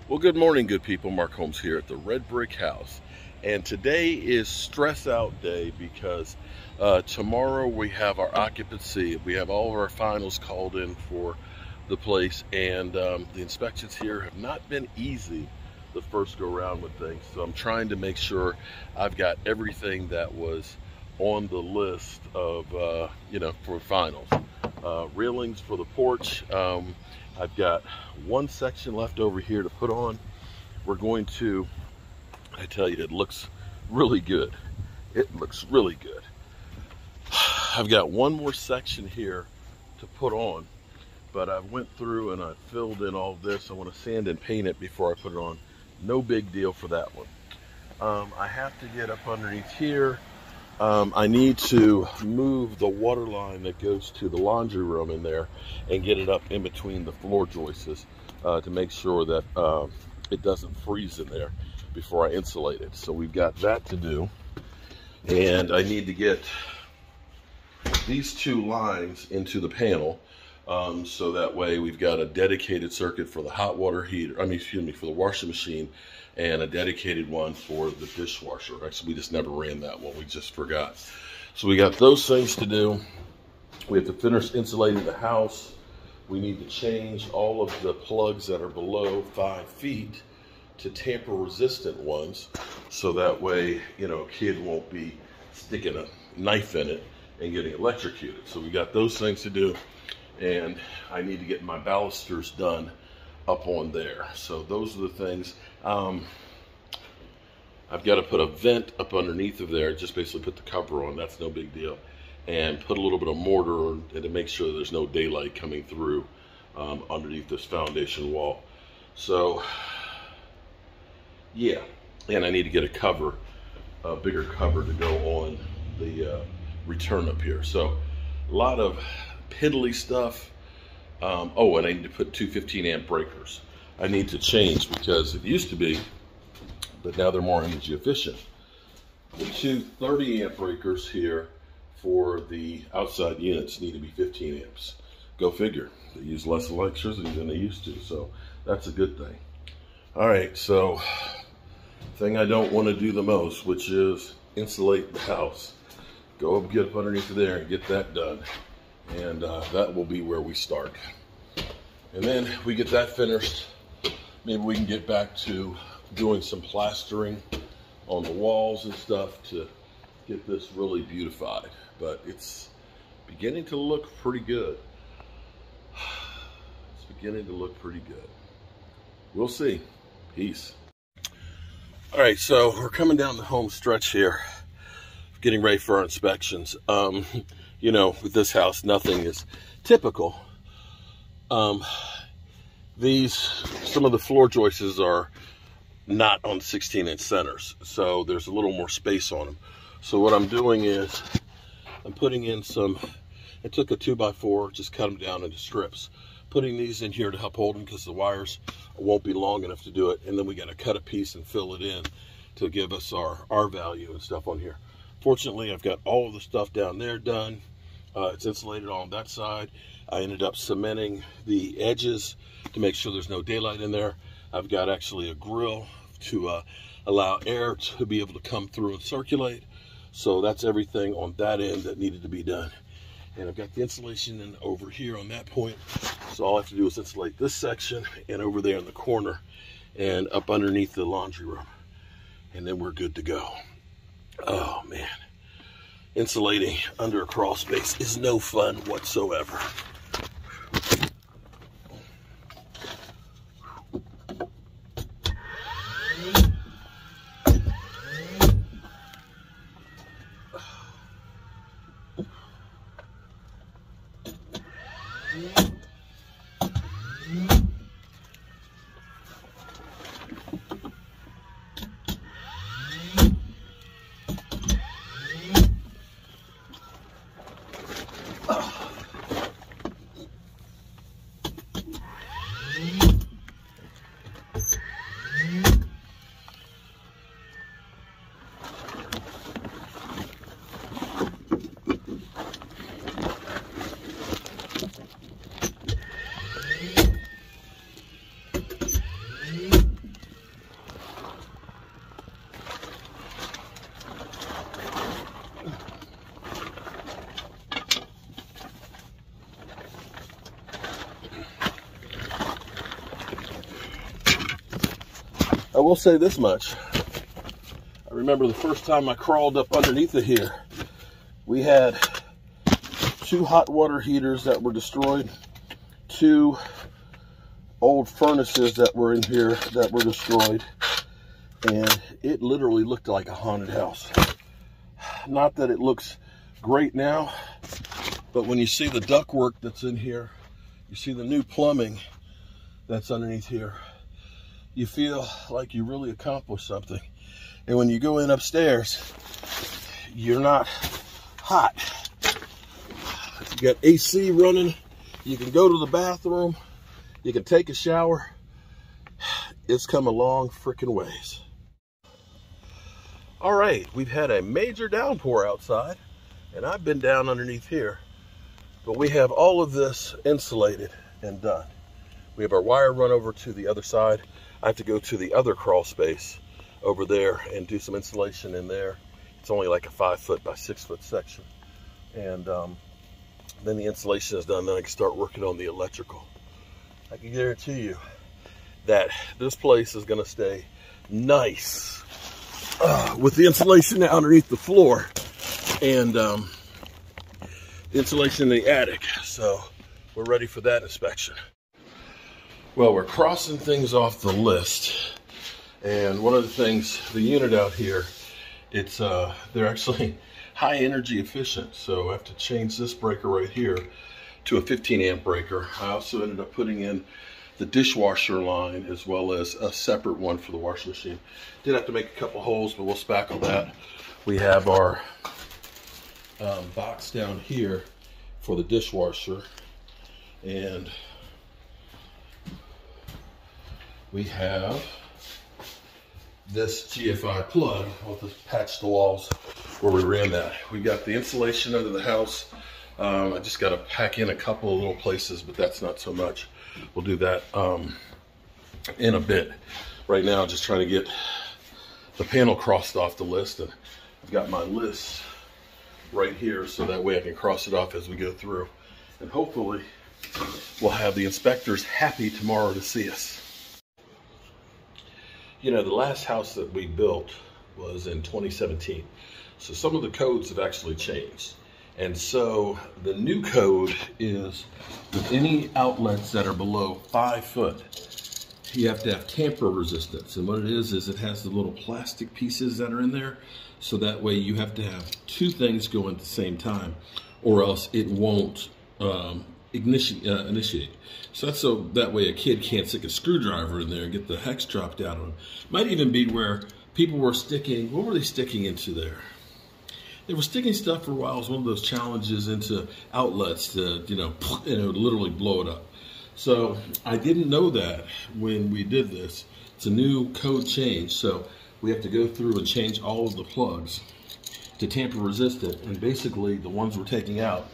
Well, good morning, good people. Mark Holmes here at the Red Brick House. And today is stress out day because tomorrow we have our occupancy. We have all of our finals called in for the place, and the inspections here have not been easy the first go round with things. So I'm trying to make sure I've got everything that was on the list of, for finals. Railings for the porch. I've got one section left over here to put on. We're going to, I tell you, it looks really good. It looks really good. I've got one more section here to put on, but I went through and I filled in all this. I want to sand and paint it before I put it on. No big deal for that one. I have to get up underneath here. I need to move the water line that goes to the laundry room in there and get it up in between the floor joists to make sure that it doesn't freeze in there before I insulate it. So we've got that to do. And I need to get these two lines into the panel so that way we've got a dedicated circuit for the hot water heater, for the washing machine, and a dedicated one for the dishwasher. Actually, we just never ran that one. We just forgot. So we got those things to do. We have to finish insulating the house. We need to change all of the plugs that are below 5 feet to tamper resistant ones. So that way, a kid won't be sticking a knife in it and getting electrocuted. So we got those things to do. And I need to get my balusters done up on there. So those are the things. I've got to put a vent up underneath of there, just basically put the cover on. That's no big deal. And put a little bit of mortar and to make sure there's no daylight coming through underneath this foundation wall. So yeah, and I need to get a cover, a bigger cover to go on the return up here. So a lot of piddly stuff. Oh, and I need to put two 15-amp breakers. I need to change because it used to be, but now they're more energy efficient. The two 30-amp breakers here for the outside units need to be 15 amps. Go figure. They use less electricity than they used to, so that's a good thing. All right, so thing I don't want to do the most, which is insulate the house. Go up, get up underneath there and get that done. And that will be where we start. And then we get that finished, maybe we can get back to doing some plastering on the walls and stuff to get this really beautified. But it's beginning to look pretty good. It's beginning to look pretty good. We'll see. Peace. All right, so we're coming down the home stretch here, getting ready for our inspections. With this house, nothing is typical. Some of the floor joists are not on 16-inch centers, so there's a little more space on them. So what I'm doing is I'm putting in I took a 2x4, just cut them down into strips, putting these in here to help hold them because the wires won't be long enough to do it. And then we got to cut a piece and fill it in to give us our value and stuff on here. Fortunately, I've got all of the stuff down there done. It's insulated on that side. I ended up cementing the edges to make sure there's no daylight in there. I've got actually a grill to allow air to be able to come through and circulate. So that's everything on that end that needed to be done. And I've got the insulation in over here on that point. So all I have to do is insulate this section and over there in the corner and up underneath the laundry room. And then we're good to go. Oh man. Insulating under a crawl space is no fun whatsoever. I will say this much. I remember the first time I crawled up underneath of here, we had 2 hot water heaters that were destroyed, 2 old furnaces that were in here that were destroyed, and it literally looked like a haunted house. Not that it looks great now, but when you see the ductwork that's in here, you see the new plumbing that's underneath here, you feel like you really accomplished something. And when you go in upstairs, you're not hot. You got AC running, you can go to the bathroom, you can take a shower. It's come a long freaking ways. All right, we've had a major downpour outside, and I've been down underneath here, but we have all of this insulated and done. We have our wire run over to the other side. I have to go to the other crawl space over there and do some insulation in there. It's only like a 5-foot by 6-foot section. And then the insulation is done, then I can start working on the electrical. I can guarantee you that this place is gonna stay nice with the insulation underneath the floor and the insulation in the attic. So we're ready for that inspection. Well, we're crossing things off the list. And one of the things, the unit out here, it's they're actually high energy efficient. So I have to change this breaker right here to a 15 amp breaker. I also ended up putting in the dishwasher line as well as a separate one for the washing machine. Did have to make a couple holes, but we'll spackle that. We have our box down here for the dishwasher, and we have this GFI plug. I'll just patch the walls where we ran that. We got the insulation under the house. I just got to pack in a couple of little places, but that's not so much. We'll do that in a bit. Right now, I'm just trying to get the panel crossed off the list, and I've got my list right here, so that way I can cross it off as we go through. And hopefully, we'll have the inspectors happy tomorrow to see us. You know, the last house that we built was in 2017. So some of the codes have actually changed. And so the new code is with any outlets that are below 5 foot, you have to have tamper resistance. And what it is it has the little plastic pieces that are in there. So that way you have to have 2 things going at the same time, or else it won't initiate. So that's so that way a kid can't stick a screwdriver in there and get the hex dropped out of them. Might even be where people were sticking, what were they sticking into there? They were sticking stuff for a while. It was one of those challenges into outlets to, you know, and it would literally blow it up. So I didn't know that when we did this. It's a new code change. So we have to go through and change all of the plugs to tamper resistant. And basically the ones we're taking out,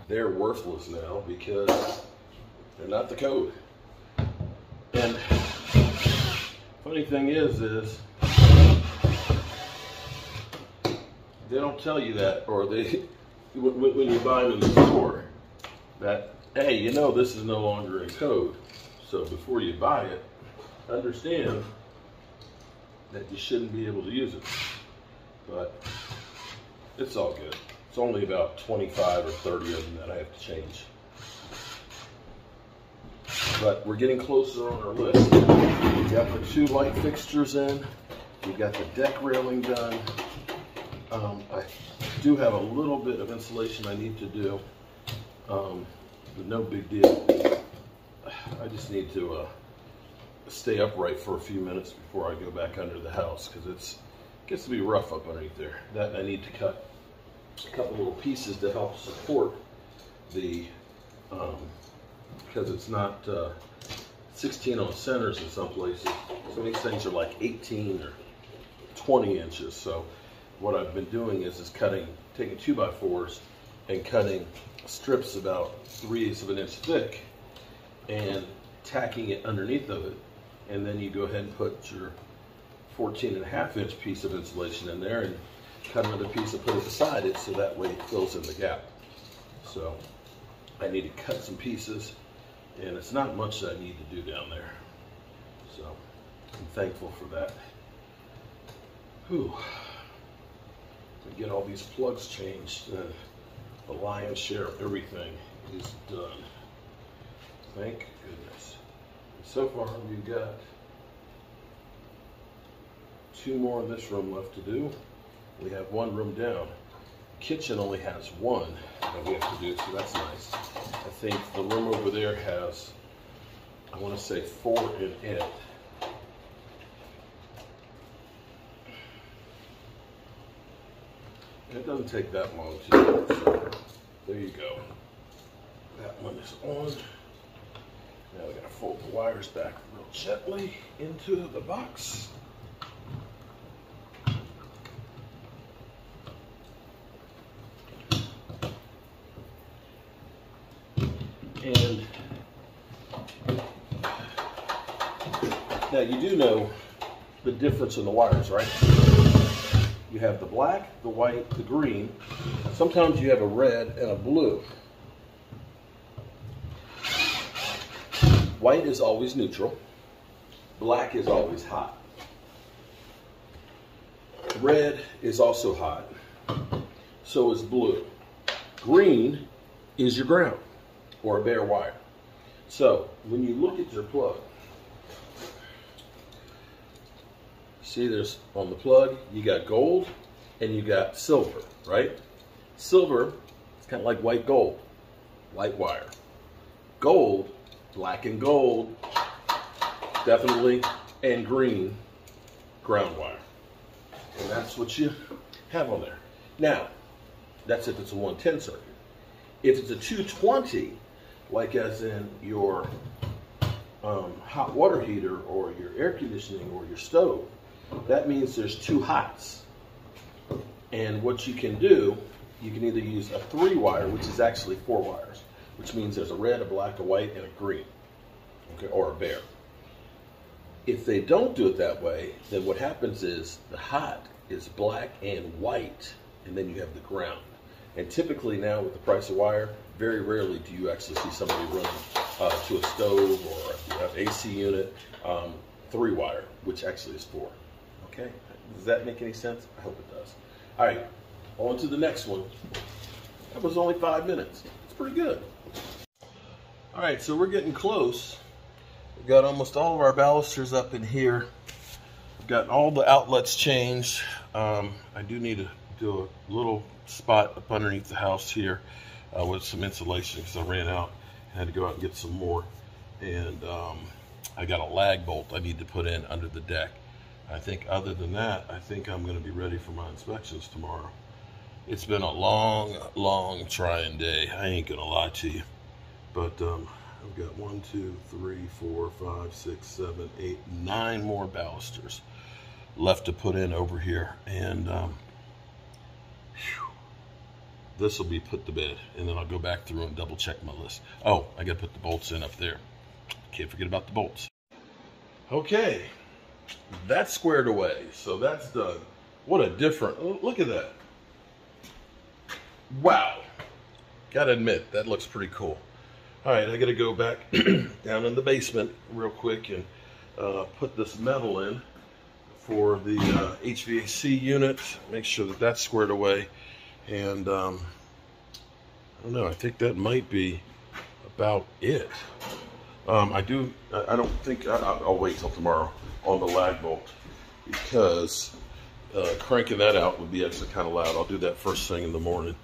they're worthless now because they're not the code. And funny thing is they don't tell you that, or they, when you buy them in the store, that, hey, you know this is no longer in code. So before you buy it, understand that you shouldn't be able to use it. But it's all good. It's only about 25 or 30 of them that I have to change. But we're getting closer on our list. We got the 2 light fixtures in. We got the deck railing done. I do have a little bit of insulation I need to do, but no big deal. I just need to stay upright for a few minutes before I go back under the house, because it gets to be rough up underneath there. That I need to cut a couple little pieces to help support the, because it's not 16 on centers in some places. So these things are like 18 or 20 inches. So what I've been doing is taking 2x4s and cutting strips about 3/8 of an inch thick and tacking it underneath of it. And then you go ahead and put your 14.5 inch piece of insulation in there and cut another piece and put it beside it, so that way it fills in the gap. So I need to cut some pieces, and it's not much that I need to do down there. So I'm thankful for that. Whew. To get all these plugs changed, the lion's share of everything is done. Thank goodness. So far, we've got 2 more in this room left to do. We have 1 room down. Kitchen only has 1 that we have to do, so that's nice. I think the room over there has, I want to say 4 in it. It doesn't take that long to do, so there you go. That one is on. Now we gotta fold the wires back real gently into the box. And now you do know the difference in the wires, right? You have the black, the white, the green. Sometimes you have a red and a blue. White is always neutral. Black is always hot. Red is also hot. So is blue. Green is your ground or a bare wire. So when you look at your plug, see there's on the plug, you got gold and you got silver, right? Silver is kind of like white gold, light wire. Gold, black and gold, definitely, and green, ground wire. And that's what you have on there. Now, that's if it's a 110 circuit. If it's a 220, like as in your hot water heater or your air conditioning or your stove, that means there's 2 hots. And what you can do, you can either use a 3-wire, which is actually 4 wires, which means there's a red, a black, a white, and a green, okay, or a bare. If they don't do it that way, then what happens is the hot is black and white, and then you have the ground. And typically now with the price of wire, very rarely do you actually see somebody running to a stove or an AC unit, 3-wire, which actually is 4. Okay, does that make any sense? I hope it does. All right, on to the next one. That was only 5 minutes. It's pretty good. All right, so we're getting close. We've got almost all of our balusters up in here. We've got all the outlets changed. I do need to do a little spot up underneath the house here with some insulation because I ran out and had to go out and get some more. And I got a lag bolt I need to put in under the deck. I think other than that, I think I'm going to be ready for my inspections tomorrow. It's been a long, long trying day. I ain't going to lie to you. But I've got 1, 2, 3, 4, 5, 6, 7, 8, 9 more balusters left to put in over here. And this will be put to bed. And then I'll go back through and double check my list. Oh, I got to put the bolts in up there. Can't forget about the bolts. Okay. That's squared away, so that's done. What a different, look at that. Wow. Gotta admit, that looks pretty cool. All right, I gotta go back down in the basement real quick and put this metal in for the HVAC unit. Make sure that that's squared away. And I don't know, I think that might be about it. I don't think, I'll wait till tomorrow on the lag bolt because cranking that out would be actually kind of loud. I'll do that first thing in the morning.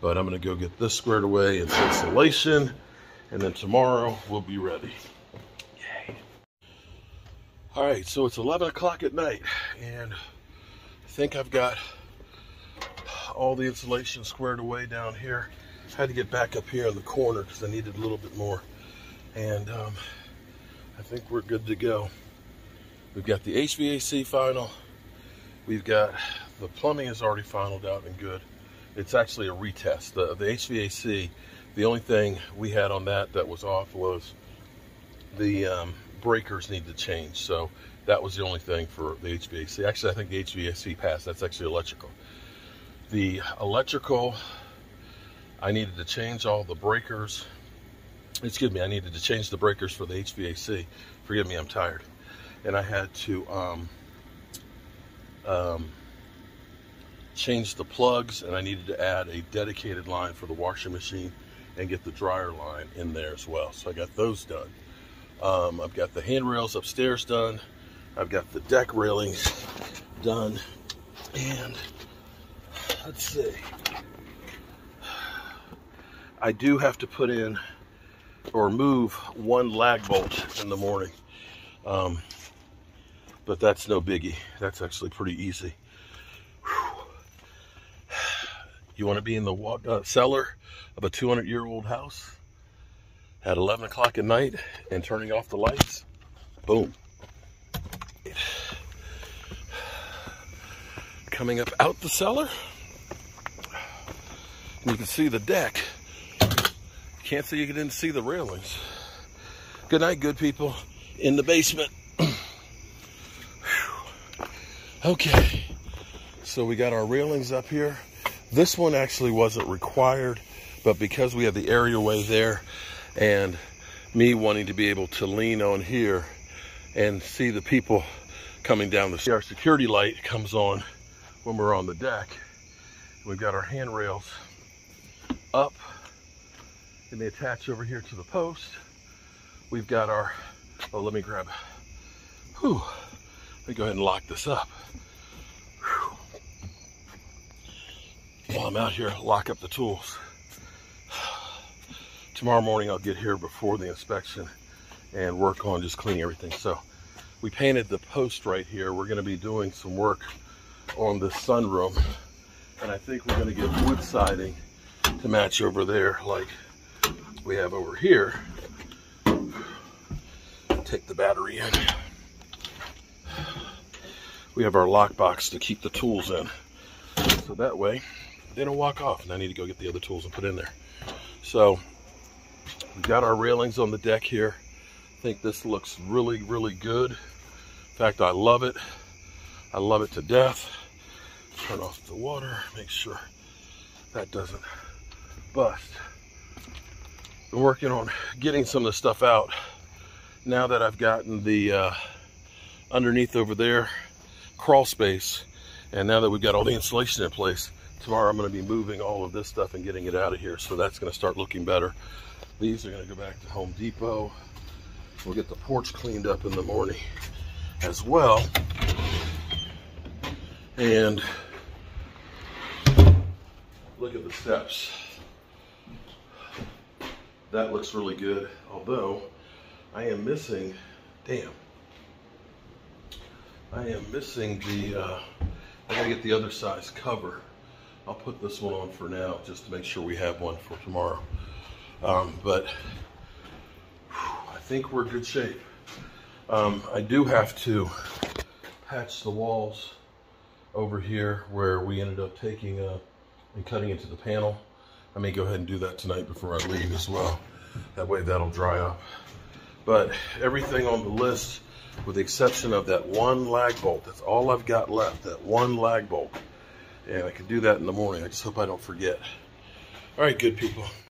But I'm going to go get this squared away and insulation, and then tomorrow we'll be ready. Yay. All right, so it's 11 o'clock at night, and I think I've got all the insulation squared away down here. I had to get back up here in the corner because I needed a little bit more. And I think we're good to go. We've got the HVAC final. We've got the plumbing is already finalized out and good. It's actually a retest. The HVAC, the only thing we had on that was off was the breakers need to change. So that was the only thing for the HVAC. Actually, I think the HVAC passed. That's actually electrical. The electrical, I needed to change all the breakers. Excuse me, I needed to change the breakers for the HVAC. Forgive me, I'm tired. and I had to change the plugs, and I needed to add a dedicated line for the washing machine and get the dryer line in there as well. So I got those done. I've got the handrails upstairs done. I've got the deck railings done. And let's see. I do have to put in or move one lag bolt in the morning. But that's no biggie. That's actually pretty easy. You want to be in the cellar of a 200-year-old house at 11 o'clock at night and turning off the lights? Boom. Coming up out the cellar, and you can see the deck. Can't say you didn't see the railings. Good night, good people. In the basement. Okay, so we got our railings up here. This one actually wasn't required, but because we have the areaway there and me wanting to be able to lean on here and see the people coming down the stairs, our security light comes on when we're on the deck. We've got our handrails up and they attach over here to the post. We've got our, oh, let me grab, let me go ahead and lock this up. While I'm out here, lock up the tools. Tomorrow morning I'll get here before the inspection and work on just cleaning everything. So we painted the post right here. We're going to be doing some work on the sunroom, and I think we're going to get wood siding to match over there like we have over here. Take the battery in. We have our lockbox to keep the tools in, so that way they don't walk off and I need to go get the other tools and put in there. So we've got our railings on the deck here. I think this looks really, really good. In fact, I love it. I love it to death. Turn off the water, make sure that doesn't bust. Been working on getting some of the stuff out. Now that I've gotten the underneath over there crawl space, and now that we've got all the insulation in place, tomorrow I'm going to be moving all of this stuff and getting it out of here, so that's going to start looking better. These are going to go back to Home Depot. We'll get the porch cleaned up in the morning as well. And look at the steps. That looks really good, although I am missing, I am missing the, I gotta get the other size cover. I'll put this one on for now just to make sure we have one for tomorrow. But I think we're in good shape. I do have to patch the walls over here where we ended up taking and cutting into the panel. I may go ahead and do that tonight before I leave as well. That way that'll dry up. But everything on the list, with the exception of that one lag bolt, that's all I've got left, that one lag bolt. And I can do that in the morning. I just hope I don't forget. All right, good people.